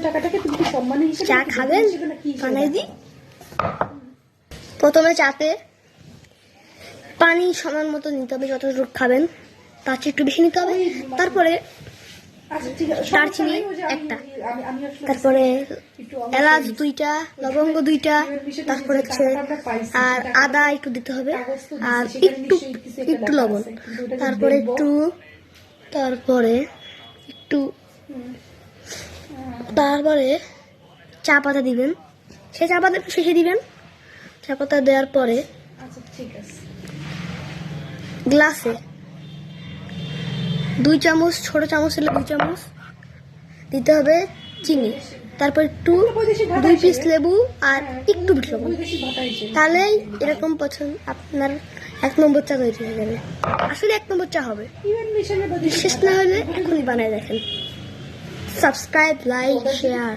টাকাটাকে তুমি সম্মান হিসেবে চা খাবেন বানাই দিই। প্রথমে চাতে পানি সমান মতো নিতে হবে, যতটুকু খাবেন তার চেয়ে একটু বেশি নিতে হবে। তারপরে দারচিনি একটা, তারপরে এলাচ 2টা, লবঙ্গ 2টা, তারপরে হচ্ছে আর আদা একটু দিতে হবে, আর একটু লবণ, তারপরে তারপরে চা পাতা দিবেন। সেই চা পাতা একটু শেষে দিবেন। চা পাতা দেওয়ার পরে গ্লাসে 2 চামচ, ছোট চামচ হলে 2 চামচ দিতে হবে চিনি, তারপর 2 পিস লেবু আর একটু বিট লবণ। তাহলেই এরকম পছন্দ আপনার 1 নম্বর চা তৈরি হয়ে যাবে। আসলে 1 নম্বর চা হবে। শেষ না হলে এখনই বানায় দেখেন। Subscribe, like, share.